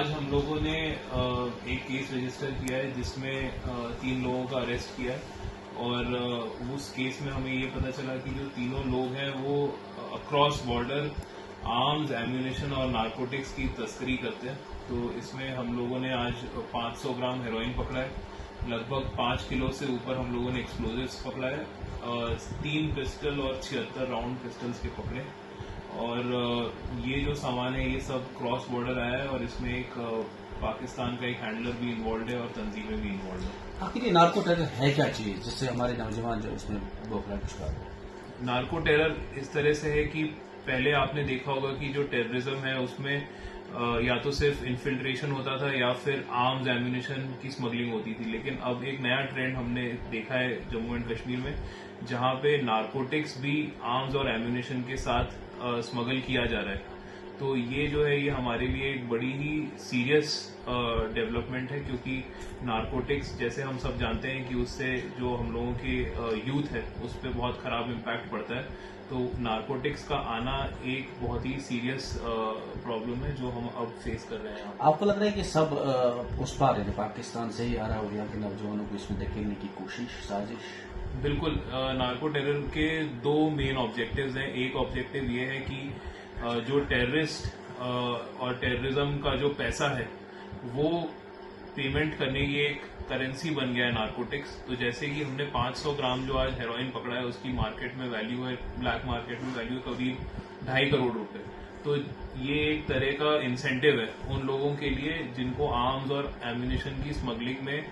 आज हम लोगों ने एक केस रजिस्टर किया है जिसमें 3 लोगों का अरेस्ट किया है और उस केस में हमें ये पता चला कि जो तीनों लोग हैं वो अक्रॉस बॉर्डर आर्म्स, एम्यूनेशन और नारकोटिक्स की तस्करी करते हैं। तो इसमें हम लोगों ने आज 500 ग्राम हेरोइन पकड़ा है, लगभग 5 किलो से ऊपर हम लोगों ने एक्सप्लोजिव्स पकड़ा है, 3 पिस्टल और 76 राउंड पिस्टल्स के पकड़े। और ये जो सामान है ये सब क्रॉस बॉर्डर आया है और इसमें एक पाकिस्तान का एक हैंडलर भी इन्वॉल्व है और तंजीमें भी इन्वॉल्व है। आखिर ये नार्को टेरर है क्या चीज जिससे हमारे नौजवान जो इसमें बोखला का शिकार हो? नार्को टेरर इस तरह से है कि पहले आपने देखा होगा कि जो टेररिज्म है उसमें या तो सिर्फ इन्फिल्ट्रेशन होता था या फिर आर्म्स, एम्यूनेशन की स्मगलिंग होती थी, लेकिन अब एक नया ट्रेंड हमने देखा है जम्मू एंड कश्मीर में, जहां पे नारकोटिक्स भी आर्म्स और एम्यूनेशन के साथ स्मगल किया जा रहा है। तो ये जो है ये हमारे लिए एक बड़ी ही सीरियस डेवलपमेंट है, क्योंकि नारकोटिक्स जैसे हम सब जानते हैं कि उससे जो हम लोगों के यूथ है उस पर बहुत खराब इम्पैक्ट पड़ता है। तो नारकोटिक्स का आना एक बहुत ही सीरियस प्रॉब्लम है जो हम अब फेस कर रहे हैं। आपको लग रहा है कि सब उस पार है पाकिस्तान से ही आ रहा हो, यहाँ के नौजवानों को इसमें धकेलने की कोशिश, साजिश? बिल्कुल, नार्को टेरर के 2 मेन ऑब्जेक्टिव्स हैं। एक ऑब्जेक्टिव ये है कि जो टेररिस्ट और टेररिज्म का जो पैसा है वो पेमेंट करने की एक करेंसी बन गया है नारकोटिक्स। तो जैसे कि हमने 500 ग्राम जो आज हेरोइन पकड़ा है उसकी मार्केट में वैल्यू है, ब्लैक मार्केट में वैल्यू करीब 2.5 करोड़ रुपए। तो ये एक तरह का इंसेंटिव है उन लोगों के लिए जिनको आर्म्स और एम्यूनेशन की स्मगलिंग में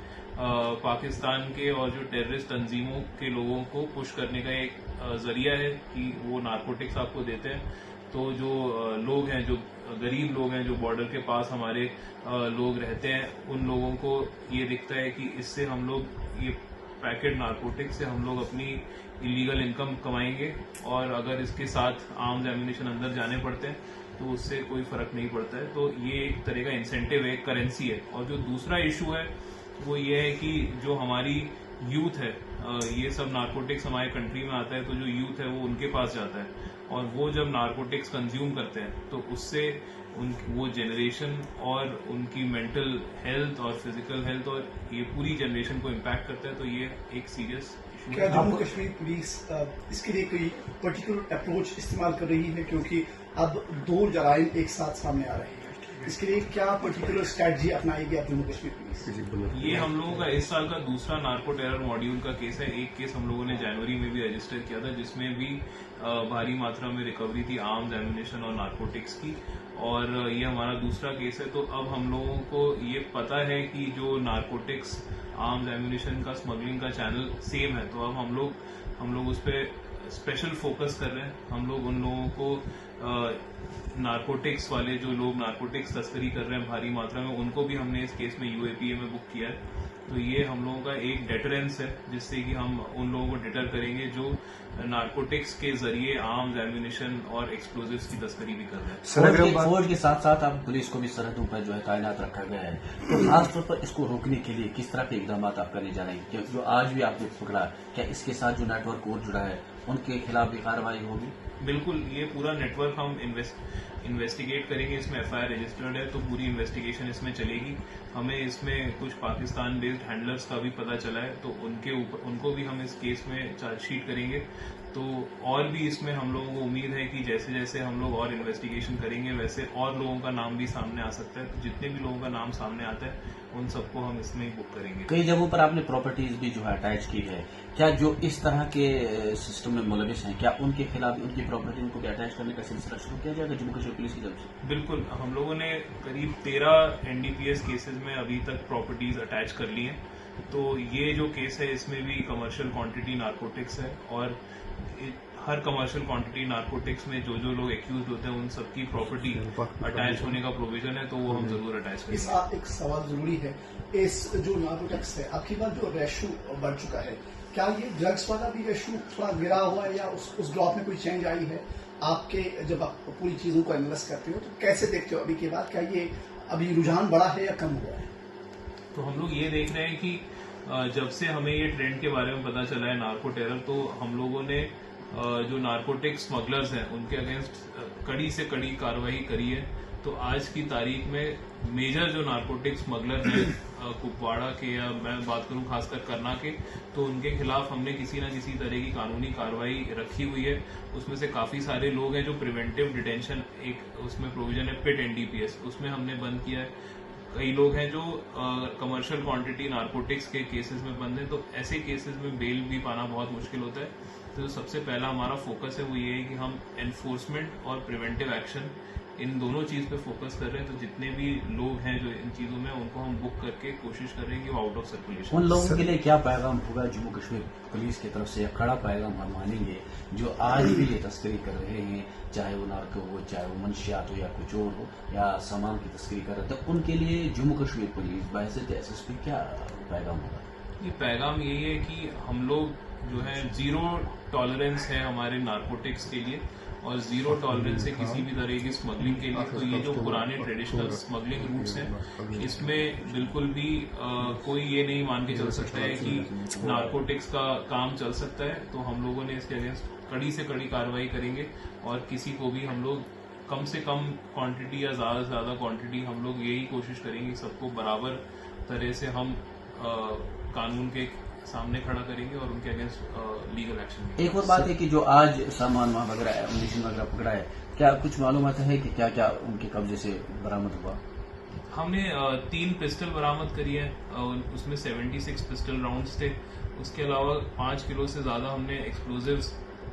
पाकिस्तान के और जो टेररिस्ट तंजीमों के लोगों को पुश करने का एक जरिया है कि वो नारकोटिक्स आपको देते हैं। तो जो लोग हैं, जो गरीब लोग हैं, जो बॉर्डर के पास हमारे लोग रहते हैं, उन लोगों को ये दिखता है कि इससे हम लोग ये पैकेट नारकोटिक्स से हम लोग अपनी इलीगल इनकम कमाएंगे और अगर इसके साथ आर्म्स, एम्यूनेशन अंदर जाने पड़ते हैं तो उससे कोई फर्क नहीं पड़ता है। तो ये एक तरह का इंसेंटिव है, एक करेंसी है। और जो दूसरा इशू है वो ये है कि जो हमारी यूथ है, ये सब नारकोटिक्स हमारे कंट्री में आता है तो जो यूथ है वो उनके पास जाता है और वो जब नारकोटिक्स कंज्यूम करते हैं तो उससे वो जनरेशन और उनकी मेंटल हेल्थ और फिजिकल हेल्थ और ये पूरी जनरेशन को इम्पैक्ट करता है। तो ये एक सीरियस इशू क्या है। जम्मू कश्मीर पुलिस इसके लिए कोई पर्टिकुलर अप्रोच इस्तेमाल कर रही है, क्योंकि अब 2 जराइम एक साथ सामने आ रहे हैं? इसके लिए क्या पर्टिकुलर स्ट्रैटेजी अपनाएगी आप जम्मू कश्मीर पुलिस? ये हम लोगों का इस साल का दूसरा नार्को टेरर मॉड्यूल का केस है। एक केस हम लोगों ने जनवरी में भी रजिस्टर किया था जिसमें भी भारी मात्रा में रिकवरी थी आर्म्स, एम्यूनेशन और नारकोटिक्स की, और ये हमारा दूसरा केस है। तो अब हम लोगों को ये पता है कि जो नारकोटिक्स, आर्म्स, एम्यूनेशन का स्मगलिंग का चैनल सेम है, तो अब हम लोग उस पर स्पेशल फोकस कर रहे हैं। हम लोग उन लोगों को नारकोटिक्स वाले जो लोग नारकोटिक्स तस्करी कर रहे हैं भारी मात्रा में, उनको भी हमने इस केस में UAPA में बुक किया है। तो ये हम लोगों का एक डेटरेंस है जिससे कि हम उन लोगों को डिटर करेंगे जो नारकोटिक्स के जरिए आर्म्स, एम्यूनेशन और एक्सप्लोजिव्स की तस्करी भी कर रहे हैं। फौज के साथ साथ अब पुलिस को भी सरहदों पर जो है तैनात रखा गया है, तो खासतौर पर इसको रोकने के लिए किस तरह के इकदाम आप करने जा रहे हैं? क्योंकि जो आज भी आपने पकड़ा, क्या इसके साथ जो नेटवर्क और जुड़ा है उनके खिलाफ भी कार्रवाई होगी? बिल्कुल, ये पूरा नेटवर्क हम इन्वेस्टिगेट करेंगे। इसमें FIR रजिस्टर्ड है तो पूरी इन्वेस्टिगेशन इसमें चलेगी। हमें इसमें कुछ पाकिस्तान बेस्ड हैंडलर्स का भी पता चला है तो उनको भी हम इस केस में चार्जशीट करेंगे। तो और भी इसमें हम लोगों को उम्मीद है कि जैसे जैसे हम लोग और इन्वेस्टिगेशन करेंगे वैसे और लोगों का नाम भी सामने आ सकता है। तो जितने भी लोगों का नाम सामने आता है उन सबको हम इसमें ही बुक करेंगे। कई जगहों पर आपने प्रॉपर्टीज भी जो है अटैच की है, क्या जो इस तरह के सिस्टम में मुलविस हैं, क्या उनके खिलाफ उनकी प्रॉपर्टी उनको भी अटैच करने का सिलसिला शुरू किया जाएगा जम्मू कश्मीर पुलिस की तरफ से? बिल्कुल, हम लोगों ने करीब 13 NDPS केसेस में अभी तक प्रॉपर्टीज अटैच कर ली हैं। तो ये जो केस है इसमें भी कमर्शियल क्वांटिटी नारकोटिक्स है और हर कमर्शियल क्वांटिटी नारकोटिक्स में जो लोग एक्यूज होते हैं उन सबकी प्रॉपर्टी अटैच होने का प्रोविजन है, तो वो हम जरूर अटैच करेंगे। इस आप एक सवाल जरूरी है, इस जो नारकोटिक्स है आपकी बात जो रेशो बढ़ चुका है, क्या ये ड्रग्स वाला भी रेशो थोड़ा गिरा हुआ है या उस ग्राफ में कोई चेंज आई है? आपके जब आप पूरी चीजों को एनालाइज करते हो तो कैसे देखते हो अभी के बाद, क्या ये अभी रुझान बढ़ा है या कम हुआ है? तो हम लोग ये देख रहे हैं कि जब से हमें ये ट्रेंड के बारे में पता चला है नार्को टेरर, तो हम लोगों ने जो नारकोटिक स्मगलर्स हैं उनके अगेंस्ट कड़ी से कड़ी कार्रवाई करी है तो आज की तारीख में मेजर जो नारकोटिक स्मगलर हैं कुपवाड़ा के, या मैं बात करूं खासकर करना के, तो उनके खिलाफ हमने किसी ना किसी तरह की कानूनी कार्रवाई रखी हुई है। उसमें से काफी सारे लोग हैं जो प्रिवेंटिव डिटेंशन, एक उसमें प्रोविजन है पिट एनडीपीएस, उसमें हमने बंद किया है। कई लोग हैं जो कमर्शियल क्वांटिटी नारकोटिक्स के केसेस में बंद हैं, तो ऐसे केसेस में बेल भी पाना बहुत मुश्किल होता है। तो सबसे पहला हमारा फोकस है वो ये है कि हम एनफोर्समेंट और प्रिवेंटिव एक्शन, इन दोनों चीज पे फोकस कर रहे हैं। तो जितने भी लोग हैं जो इन चीजों में, उनको हम बुक करके कोशिश कर रहे हैं कि वो आउट ऑफ सर्कुलेशन। उन लोगों के लिए क्या पैगाम होगा जम्मू कश्मीर पुलिस की तरफ से, या कड़ा पैगाम हम मानेंगे जो आज भी ये तस्करी कर रहे हैं, चाहे वो नार्को हो, चाहे वो मंशियात हो, या कुछ और हो, या सामान की तस्करी कर रहे थे, उनके लिए जम्मू कश्मीर पुलिस बहैसियत एसएसपी क्या पैगाम होगा? ये पैगाम यही है कि हम लोग जो है जीरो टॉलरेंस है हमारे नारकोटिक्स के लिए, और जीरो टॉलरेंस है किसी भी तरह की स्मगलिंग के लिए। तो ये जो पुराने ट्रेडिशनल स्मगलिंग रूट्स हैं, इसमें बिल्कुल भी कोई ये नहीं मान के चल सकता है कि नारकोटिक्स का काम चल सकता है। तो हम लोगों ने इसके अगेंस्ट कड़ी से कड़ी कार्रवाई करेंगे, और किसी को भी हम लोग कम से कम क्वांटिटी या ज्यादा से ज्यादा क्वांटिटी, हम लोग यही कोशिश करेंगे सबको बराबर तरह से हम कानून के सामने खड़ा करेंगे और उनके अगेंस्ट लीगल एक्शन। एक और बात है कि जो आज सामान वहाँ वगैरह एमुनिशन वगैरह पकड़ा है, क्या कुछ मालूमात है कि क्या क्या उनके कब्जे से बरामद हुआ? हमने 3 पिस्टल बरामद करी है, उसमें 76 पिस्टल राउंड्स थे। उसके अलावा 5 किलो से ज्यादा हमने एक्सप्लोजिव्स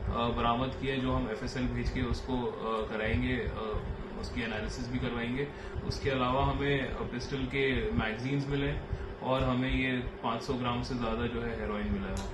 बरामद किए, जो हम एफएसएल भेज के उसको कराएंगे, उसकी एनालिसिस भी करवाएंगे। उसके अलावा हमें पिस्टल के मैगजीन्स मिले, और हमें ये 500 ग्राम से ज्यादा जो है हेरोइन मिला है।